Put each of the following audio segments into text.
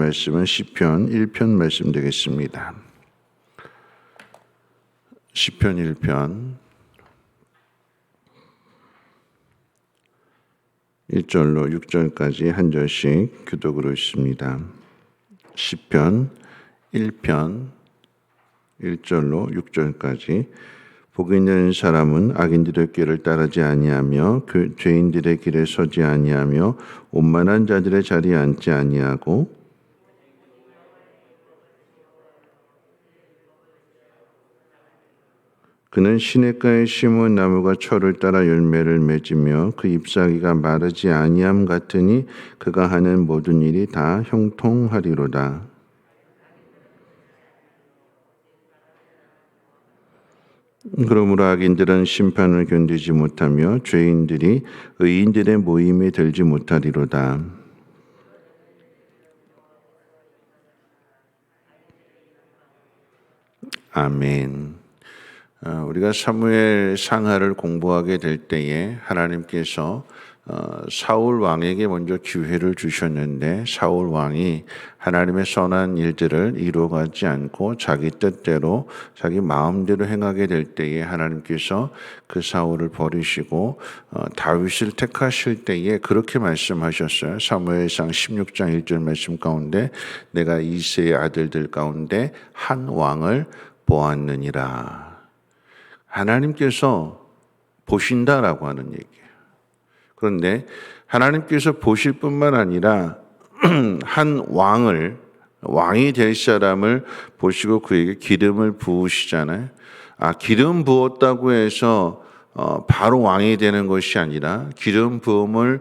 말씀은 시편 1편 말씀 되겠습니다. 시편 1편 1절로 6절까지 한 절씩 교독으로 있습니다. 시편 1편 1절로 6절까지 복 있는 사람은 악인들의 길을 따르지 아니하며 죄인들의 길에 서지 아니하며 오만한 자들의 자리에 앉지 아니하고 그는 시냇가에 심은 나무가 철을 따라 열매를 맺으며 그 잎사귀가 마르지 아니함 같으니 그가 하는 모든 일이 다 형통하리로다. 그러므로 악인들은 심판을 견디지 못하며 죄인들이 의인들의 모임에 들지 못하리로다. 아멘. 우리가 사무엘 상하를 공부하게 될 때에 하나님께서 사울 왕에게 먼저 기회를 주셨는데 사울 왕이 하나님의 선한 일들을 이루어가지 않고 자기 뜻대로 자기 마음대로 행하게 될 때에 하나님께서 그 사울을 버리시고 다윗을 택하실 때에 그렇게 말씀하셨어요. 사무엘상 16장 1절 말씀 가운데 내가 이새의 아들들 가운데 한 왕을 보았느니라. 하나님께서 보신다라고 하는 얘기예요. 그런데 하나님께서 보실 뿐만 아니라 한 왕이 될 사람을 보시고 그에게 기름을 부으시잖아요. 기름 부었다고 해서 바로 왕이 되는 것이 아니라 기름 부음을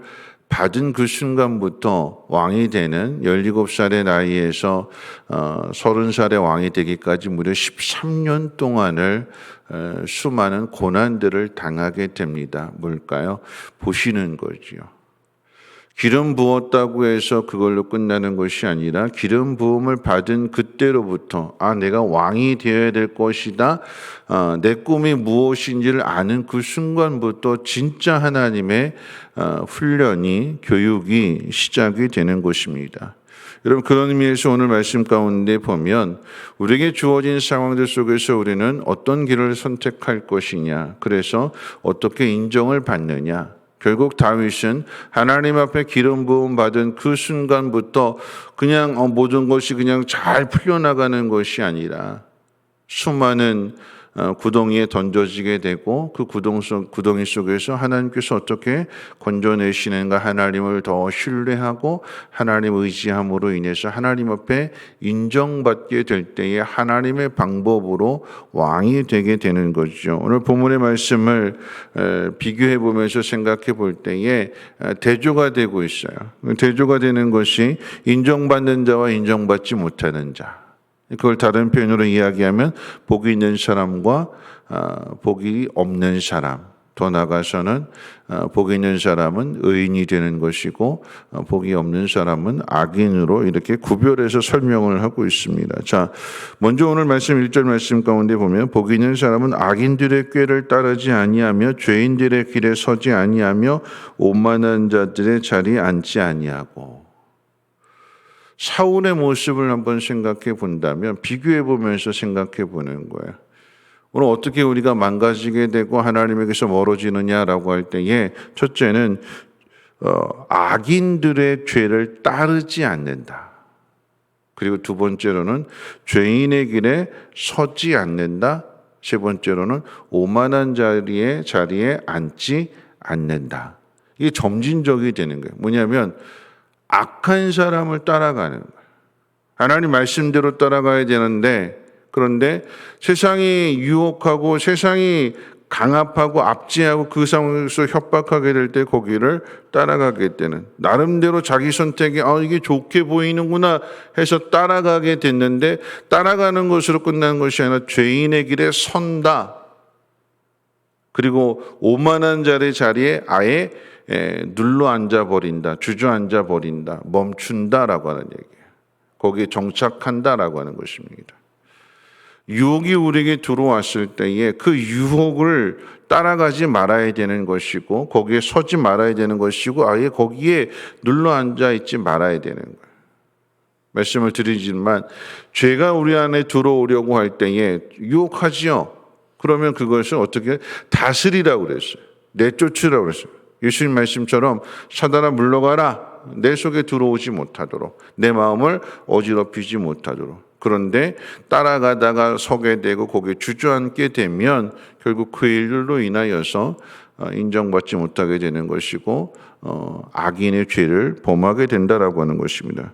받은 그 순간부터 왕이 되는 17살의 나이에서 30살의 왕이 되기까지 무려 13년 동안을 수많은 고난들을 당하게 됩니다. 뭘까요? 보시는 거지요. 기름 부었다고 해서 그걸로 끝나는 것이 아니라 기름 부음을 받은 그때로부터 내가 왕이 되어야 될 것이다. 내 꿈이 무엇인지를 아는 그 순간부터 진짜 하나님의 훈련이 교육이 시작이 되는 것입니다. 여러분 그런 의미에서 오늘 말씀 가운데 보면 우리에게 주어진 상황들 속에서 우리는 어떤 길을 선택할 것이냐, 그래서 어떻게 인정을 받느냐. 결국 다윗은 하나님 앞에 기름 부음 받은 그 순간부터 그냥 모든 것이 그냥 잘 풀려나가는 것이 아니라 수많은 구덩이에 던져지게 되고 그 구덩이 속에서 하나님께서 어떻게 건져내시는가 하나님을 더 신뢰하고 하나님 의지함으로 인해서 하나님 앞에 인정받게 될 때에 하나님의 방법으로 왕이 되게 되는 거죠. 오늘 본문의 말씀을 비교해 보면서 생각해 볼 때에 대조가 되고 있어요. 대조가 되는 것이 인정받는 자와 인정받지 못하는 자. 그걸 다른 표현으로 이야기하면 복이 있는 사람과 복이 없는 사람, 더 나아가서는 복이 있는 사람은 의인이 되는 것이고 복이 없는 사람은 악인으로 이렇게 구별해서 설명을 하고 있습니다. 자, 먼저 오늘 말씀 1절 말씀 가운데 보면 복이 있는 사람은 악인들의 꾀를 따르지 아니하며 죄인들의 길에 서지 아니하며 오만한 자들의 자리에 앉지 아니하고. 사울의 모습을 한번 생각해 본다면 비교해 보면서 생각해 보는 거예요. 오늘 어떻게 우리가 망가지게 되고 하나님에게서 멀어지느냐라고 할 때에 첫째는 악인들의 죄를 따르지 않는다. 그리고 두 번째로는 죄인의 길에 서지 않는다. 세 번째로는 오만한 자리에 앉지 않는다. 이게 점진적이 되는 거예요. 뭐냐면 악한 사람을 따라가는 거예요. 하나님 말씀대로 따라가야 되는데 그런데 세상이 유혹하고 세상이 강압하고 압제하고 그 상황에서 협박하게 될 때 거기를 따라가게 되는 나름대로 자기 선택이 이게 좋게 보이는구나 해서 따라가게 됐는데 따라가는 것으로 끝나는 것이 아니라 죄인의 길에 선다. 그리고 오만한 자리에 아예 눌러 앉아버린다, 주저앉아 버린다, 멈춘다라고 하는 얘기예요. 거기에 정착한다라고 하는 것입니다. 유혹이 우리에게 들어왔을 때에 그 유혹을 따라가지 말아야 되는 것이고 거기에 서지 말아야 되는 것이고 아예 거기에 눌러 앉아 있지 말아야 되는 거예요. 말씀을 드리지만 죄가 우리 안에 들어오려고 할 때에 유혹하지요. 그러면 그것을 어떻게 다스리라고 그랬어요. 내쫓으라고 그랬어요. 예수님 말씀처럼 사단아 물러가라. 내 속에 들어오지 못하도록, 내 마음을 어지럽히지 못하도록. 그런데 따라가다가 서게 되고 거기에 주저앉게 되면 결국 그 일로 인하여서 인정받지 못하게 되는 것이고 악인의 죄를 범하게 된다라고 하는 것입니다.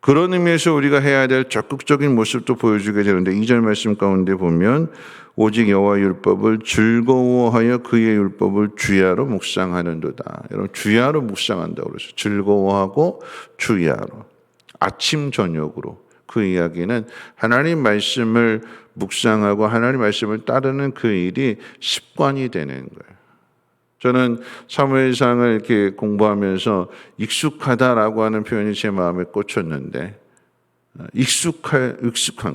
그런 의미에서 우리가 해야 될 적극적인 모습도 보여주게 되는데 2절 말씀 가운데 보면 오직 여호와 율법을 즐거워하여 그의 율법을 주야로 묵상하는도다. 여러분 주야로 묵상한다고 그랬어요. 즐거워하고 주야로. 아침 저녁으로. 그 이야기는 하나님 말씀을 묵상하고 하나님 말씀을 따르는 그 일이 습관이 되는 거예요. 저는 사무엘상을 이렇게 공부하면서 익숙하다라고 하는 표현이 제 마음에 꽂혔는데 익숙한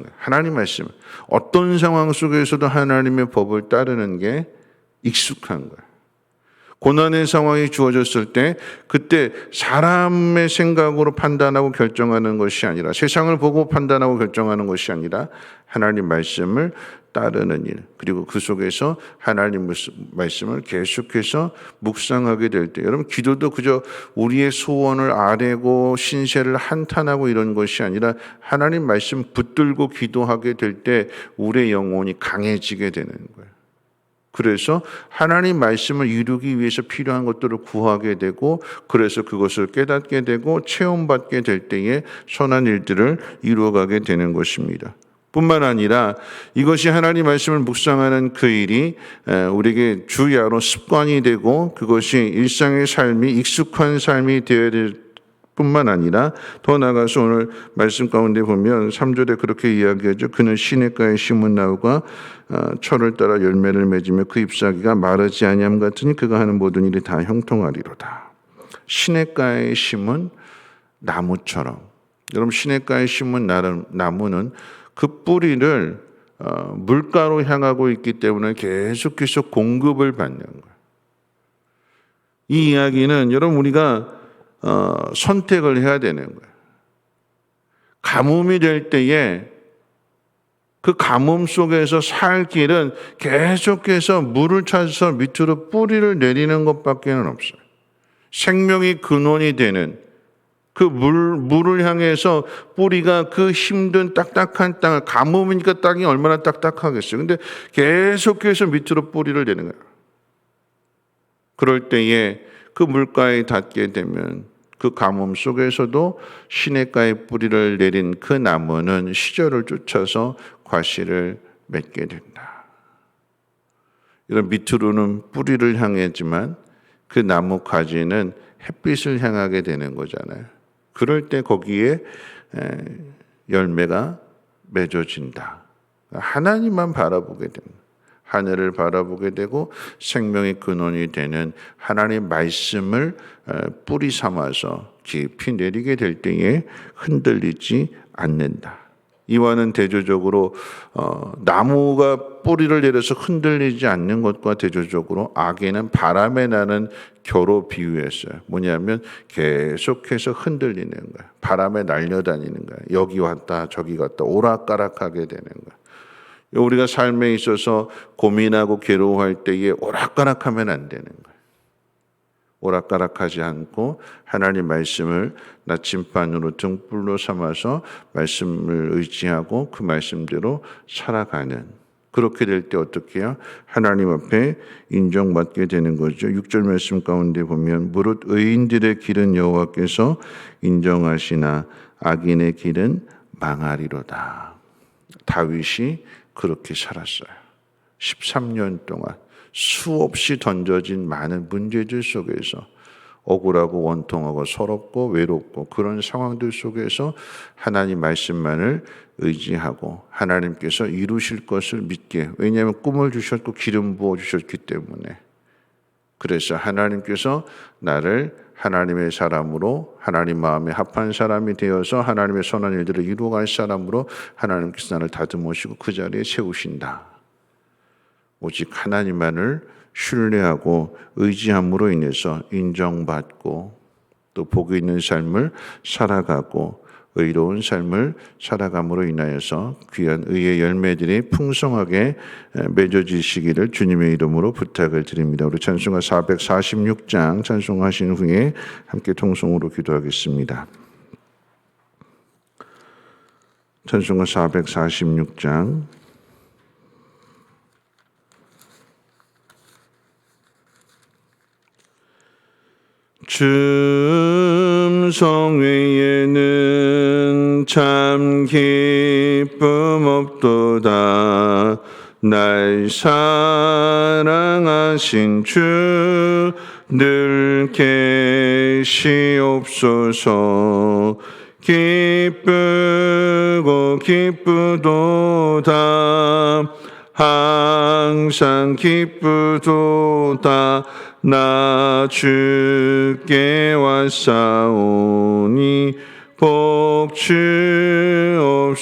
거예요. 하나님 말씀. 어떤 상황 속에서도 하나님의 법을 따르는 게 익숙한 거예요. 고난의 상황이 주어졌을 때 그때 사람의 생각으로 판단하고 결정하는 것이 아니라 세상을 보고 판단하고 결정하는 것이 아니라 하나님 말씀을 따르는 일, 그리고 그 속에서 하나님 말씀을 계속해서 묵상하게 될 때, 여러분 기도도 그저 우리의 소원을 아뢰고 신세를 한탄하고 이런 것이 아니라 하나님 말씀 붙들고 기도하게 될 때 우리의 영혼이 강해지게 되는 거예요. 그래서 하나님 말씀을 이루기 위해서 필요한 것들을 구하게 되고 그래서 그것을 깨닫게 되고 체험받게 될 때에 선한 일들을 이루어가게 되는 것입니다. 뿐만 아니라 이것이 하나님 말씀을 묵상하는 그 일이 우리에게 주야로 습관이 되고 그것이 일상의 삶이 익숙한 삶이 되어야 될 뿐만 아니라 더 나아가서 오늘 말씀 가운데 보면 3절에 그렇게 이야기하죠. 그는 시냇가에 심은 나무가 철을 따라 열매를 맺으며 그 잎사귀가 마르지 아니함 같으니 그가 하는 모든 일이 다 형통하리로다. 시냇가에 심은 나무처럼, 여러분 시냇가에 심은 나무는 그 뿌리를 물가로 향하고 있기 때문에 계속해서 공급을 받는 거예요. 이 이야기는 여러분 우리가 선택을 해야 되는 거예요. 가뭄이 될 때에 그 가뭄 속에서 살 길은 계속해서 물을 찾아서 밑으로 뿌리를 내리는 것밖에 없어요. 생명의 근원이 되는 그 물을 향해서 뿌리가 그 힘든 딱딱한 땅을, 가뭄이니까 땅이 얼마나 딱딱하겠어요. 근데 계속해서 밑으로 뿌리를 내는 거예요. 그럴 때에 그 물가에 닿게 되면 그 가뭄 속에서도 시냇가에 뿌리를 내린 그 나무는 시절을 쫓아서 과실을 맺게 된다. 이런 밑으로는 뿌리를 향하지만 그 나무 가지는 햇빛을 향하게 되는 거잖아요. 그럴 때 거기에 열매가 맺어진다. 하나님만 바라보게 됩니다. 하늘을 바라보게 되고 생명의 근원이 되는 하나님의 말씀을 뿌리 삼아서 깊이 내리게 될 때에 흔들리지 않는다. 이와는 대조적으로 나무가 뿌리를 내려서 흔들리지 않는 것과 대조적으로 악에는 바람에 나는 겨로 비유했어요. 뭐냐면 계속해서 흔들리는 거예요. 바람에 날려다니는 거예요. 여기 왔다 저기 갔다 오락가락하게 되는 거예요. 우리가 삶에 있어서 고민하고 괴로워할 때에 오락가락하면 안 되는 거예요. 오락가락하지 않고 하나님 말씀을 나침반으로 등불로 삼아서 말씀을 의지하고 그 말씀대로 살아가는, 그렇게 될 때 어떻게 해요? 하나님 앞에 인정받게 되는 거죠. 6절 말씀 가운데 보면 무릇 의인들의 길은 여호와께서 인정하시나 악인의 길은 망하리로다. 다윗이 그렇게 살았어요. 13년 동안 수없이 던져진 많은 문제들 속에서 억울하고 원통하고 서럽고 외롭고 그런 상황들 속에서 하나님 말씀만을 의지하고 하나님께서 이루실 것을 믿게, 왜냐하면 꿈을 주셨고 기름 부어주셨기 때문에, 그래서 하나님께서 나를 하나님의 사람으로, 하나님 마음에 합한 사람이 되어서 하나님의 선한 일들을 이루어갈 사람으로 하나님께서 나를 다듬으시고 그 자리에 세우신다. 오직 하나님만을 신뢰하고 의지함으로 인해서 인정받고 또 복이 있는 삶을 살아가고 의로운 삶을 살아감으로 인하여서 귀한 의의 열매들이 풍성하게 맺어지시기를 주님의 이름으로 부탁을 드립니다. 우리 찬송가 446장 찬송하신 후에 함께 통성으로 기도하겠습니다. 찬송가 446장 춤성 외에는 참 기쁨 없도다. 날 사랑하신 주 늘 계시옵소서. 기쁘고 기쁘도다. 항상 기쁘도다. 나 주께 왔사오니 복 주옵소서.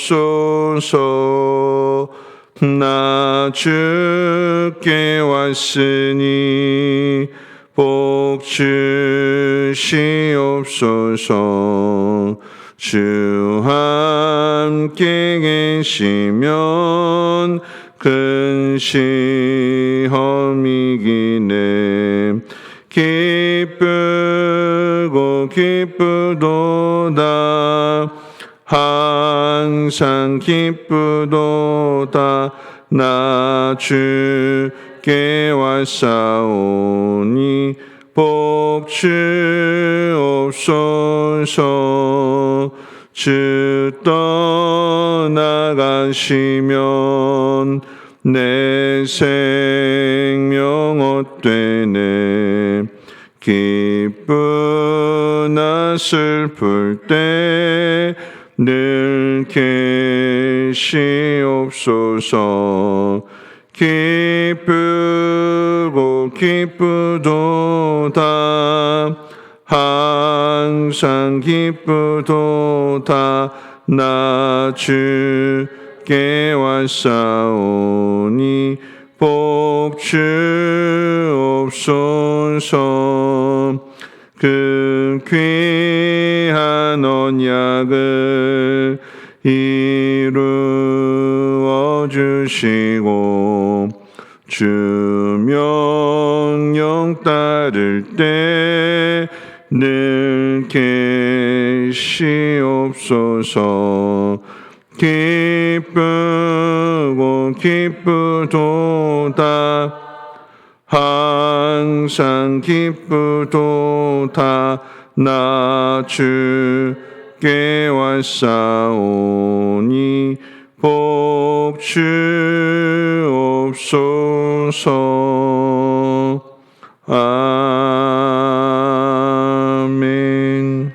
나 주께 왔으니 복 주시옵소서. 주 함께 계시면 근시험이기네. 기쁘고 기쁘도다. 항상 기쁘도다. 나 주께 왔사오니 복 주옵소서. 주 떠나가시면 내 생명 헛되네. 기쁘나 슬플 때 늘 계시옵소서. 기쁘고 기쁘도다. 항상 기쁘도다. 나 주께 왔사오니 복 주옵소서. 그 귀한 언약을 이루어 주시고 주 명령 따를 때 늘 계시옵소서. 기쁘고 기쁘도다. 항상 기쁘도다. 나 주께 왔사오니 복 주옵소서. 아멘.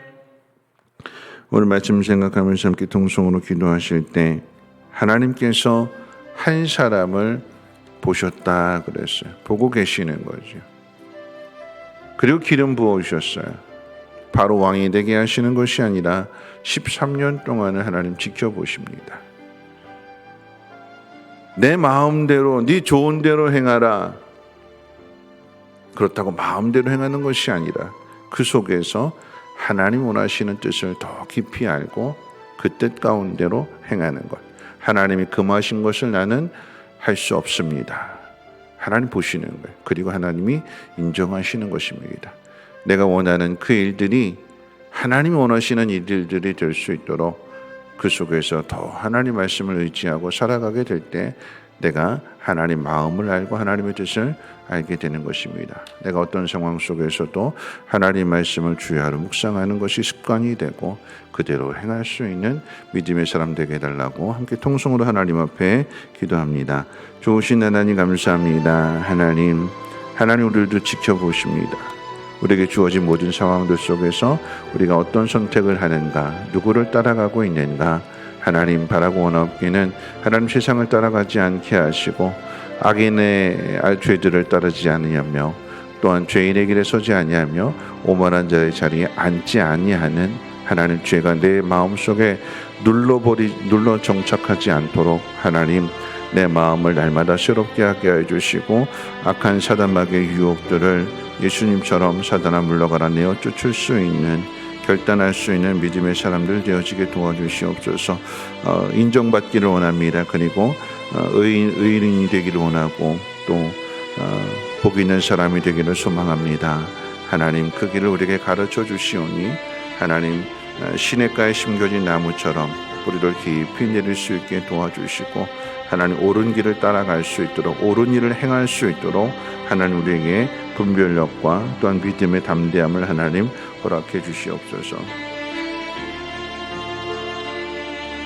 오늘 말씀 생각하면서 함께 통성으로 기도하실 때 하나님께서 한 사람을 보셨다 그랬어요. 보고 계시는 거죠. 그리고 기름 부어주셨어요. 바로 왕이 되게 하시는 것이 아니라 13년 동안을 하나님 지켜보십니다. 내 마음대로 네 좋은 대로 행하라. 그렇다고 마음대로 행하는 것이 아니라 그 속에서 하나님 원하시는 뜻을 더 깊이 알고 그 뜻 가운데로 행하는 것. 하나님이 금하신 것을 나는 할 수 없습니다. 하나님 보시는 거예요. 그리고 하나님이 인정하시는 것입니다. 내가 원하는 그 일들이 하나님이 원하시는 일들이 될 수 있도록 그 속에서 더 하나님 말씀을 의지하고 살아가게 될 때 내가 하나님 마음을 알고 하나님의 뜻을 알게 되는 것입니다. 내가 어떤 상황 속에서도 하나님 말씀을 주야로 묵상하는 것이 습관이 되고 그대로 행할 수 있는 믿음의 사람 되게 해달라고 함께 통성으로 하나님 앞에 기도합니다. 좋으신 하나님 감사합니다. 하나님 우리들도 지켜보십니다. 우리에게 주어진 모든 상황들 속에서 우리가 어떤 선택을 하는가, 누구를 따라가고 있는가, 하나님 바라고 원하기는 하나님 세상을 따라가지 않게 하시고 악인의 죄들을 따르지 않으며 또한 죄인의 길에 서지 아니하며 오만한 자의 자리에 앉지 아니하는 하나님 죄가 내 마음속에 눌러 정착하지 않도록 하나님 내 마음을 날마다 새롭게 하게 해주시고 악한 사단마귀의 유혹들을 예수님처럼 사단아 물러가라 내어 쫓을 수 있는 결단할 수 있는 믿음의 사람들 되어지게 도와주시옵소서. 인정받기를 원합니다. 그리고 의인이 되기를 원하고 또 복 있는 사람이 되기를 소망합니다. 하나님 그 길을 우리에게 가르쳐 주시오니 하나님 시냇가에 심겨진 나무처럼 뿌리를 깊이 내릴 수 있게 도와주시고 하나님 옳은 길을 따라갈 수 있도록 옳은 일을 행할 수 있도록 하나님 우리에게 분별력과 또한 믿음의 담대함을 하나님 허락해 주시옵소서.